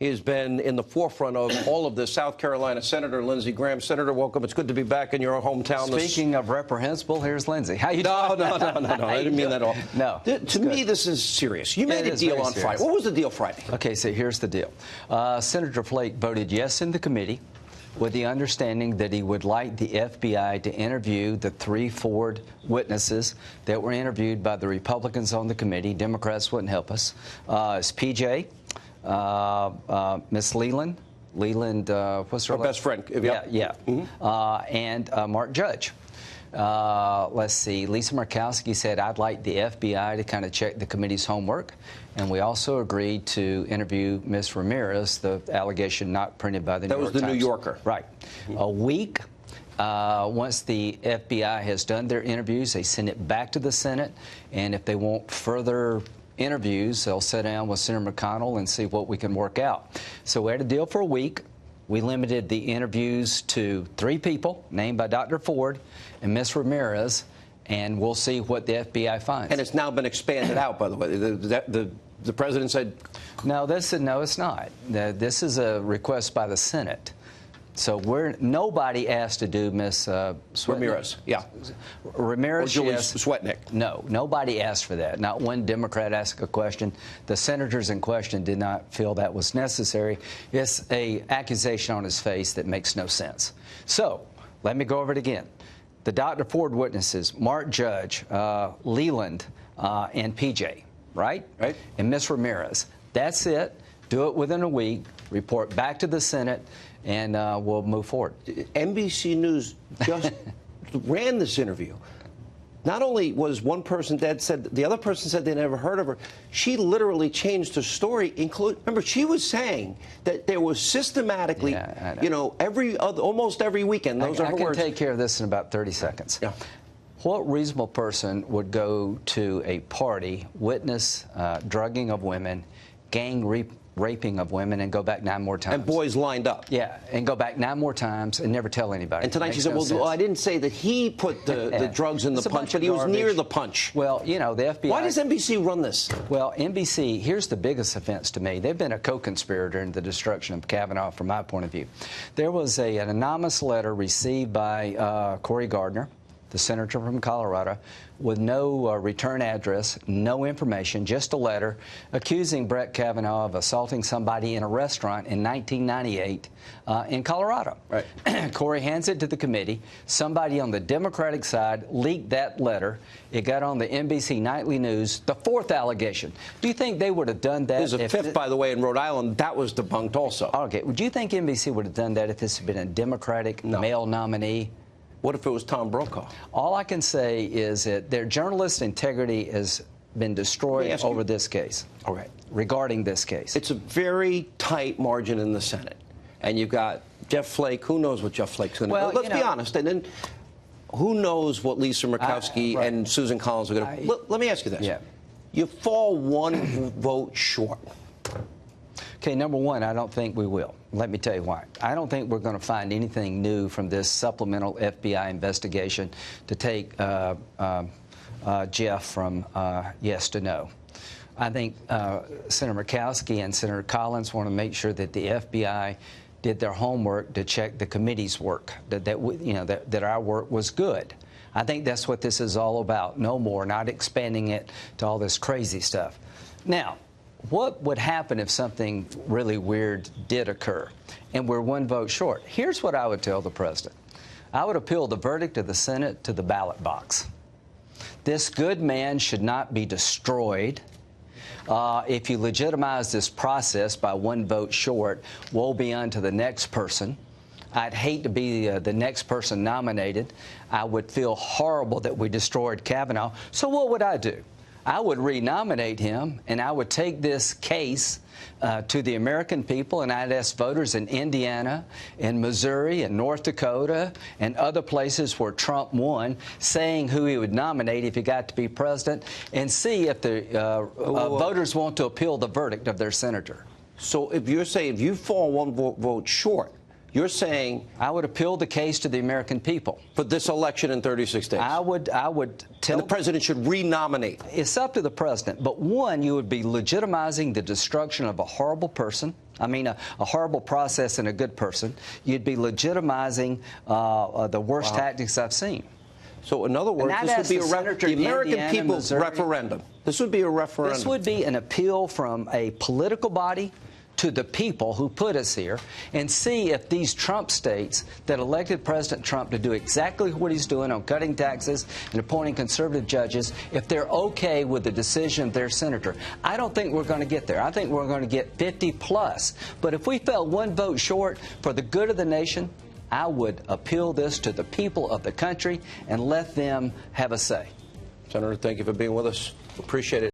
He has been in the forefront of all of this. South Carolina Senator Lindsey Graham. Senator, welcome. It's good to be back in your hometown. Speaking of reprehensible, here's Lindsey. How you doing? No. I didn't mean that at all. No. To me, this is serious. You made a deal on Friday. What was the deal Friday? Okay, so here's the deal. Senator Flake voted yes in the committee with the understanding that he would like the FBI to interview the 3 Ford witnesses that were interviewed by the Republicans on the committee. Democrats wouldn't help us. It's PJ. Miss Leland, what's her best friend? Yep. Yeah. Mm-hmm. And Mark Judge. Let's see. Lisa Murkowski said, I'd like the FBI to kind of check the committee's homework. And we also agreed to interview Ms. Ramirez, the allegation not printed by the New York Times. That was the New Yorker. Right. Mm-hmm. A week. Once the FBI has done their interviews, they send it back to the Senate. And if they want further interviews, they'll sit down with Senator McConnell and see what we can work out. So we had a deal for a week. We limited the interviews to 3 people named by Dr. Ford and Ms. Ramirez, and we'll see what the FBI finds. And it's now been expanded out, by the way. The president said... No, it's not. This is a request by the Senate. So nobody asked to do Ms. Ramirez. Yeah. Ramirez. Or Julie yes. Swetnick. No, nobody asked for that. Not one Democrat asked a question. The senators in question did not feel that was necessary. It's an accusation on his face that makes no sense. So let me go over it again. The Dr. Ford witnesses, Mark Judge, Leland, and PJ, right? Right. And Ms. Ramirez. That's it. Do it within a week. Report back to the Senate. And we'll move forward. NBC News just ran this interview. Not only was one person dead, said the other person said they never heard of her. She literally changed her story. Remember, she was saying that there was systematically, almost every weekend. Those are her words. I can take care of this in about 30 seconds. Yeah. What reasonable person would go to a party, witness drugging of women, gang raping of women, and go back 9 more times? And boys lined up. Yeah, and go back 9 more times and never tell anybody. And tonight she said, well, I didn't say that he put the drugs in the punch, but he was near the punch. Well, the FBI... Why does NBC run this? Well, NBC, here's the biggest offense to me. They've been a co-conspirator in the destruction of Kavanaugh from my point of view. There was an anonymous letter received by Cory Gardner, the senator from Colorado, with no return address, no information, just a letter accusing Brett Kavanaugh of assaulting somebody in a restaurant in 1998 in Colorado. Right. Cory hands it to the committee. Somebody on the Democratic side leaked that letter. It got on the NBC Nightly News. The 4th allegation. Do you think they would have done that? There's a 5th, by the way, in Rhode Island. That was debunked also. Okay. Would you think NBC would have done that if this had been a Democratic male nominee? What if it was Tom Brokaw? All I can say is that their journalist integrity has been destroyed over this case. Okay. Regarding this case. It's a very tight margin in the Senate. And you've got Jeff Flake. Who knows what Jeff Flake's going to do? Let's be honest. And then who knows what Lisa Murkowski and Susan Collins are going to do? Let me ask you this. Yeah. You fall 1 vote short. Okay, number one, I don't think we will. Let me tell you why. I don't think we're going to find anything new from this supplemental FBI investigation to take Jeff from yes to no. I think Senator Murkowski and Senator Collins want to make sure that the FBI did their homework to check the committee's work, that our work was good. I think that's what this is all about. No more, not expanding it to all this crazy stuff. Now, what would happen if something really weird did occur and we're 1 vote short? Here's what I would tell the president. I would appeal the verdict of the Senate to the ballot box. This good man should not be destroyed. If you legitimize this process by 1 vote short, woe be unto the next person. I'd hate to be the next person nominated. I would feel horrible that we destroyed Kavanaugh. So what would I do? I would renominate him, and I would take this case to the American people, and I'd ask voters in Indiana, in Missouri, and North Dakota, and other places where Trump won, saying who he would nominate if he got to be president, and see if the voters want to appeal the verdict of their senator. So if you're saying if you fall 1 vote short, You're saying I would appeal the case to the American people for this election in 36 days. I would tell and the president should renominate. It's up to the president. But one, you would be legitimizing the destruction of a horrible person. I mean, a horrible process and a good person. You'd be legitimizing the worst tactics I've seen. So, in other words, this would be the American people's referendum. This would be a referendum. This would be an appeal from a political body to the people who put us here, and see if these Trump states that elected President Trump to do exactly what he's doing on cutting taxes and appointing conservative judges, if they're okay with the decision of their senator. I don't think we're going to get there. I think we're going to get 50 plus. But if we fell one vote short for the good of the nation, I would appeal this to the people of the country and let them have a say. Senator, thank you for being with us. Appreciate it.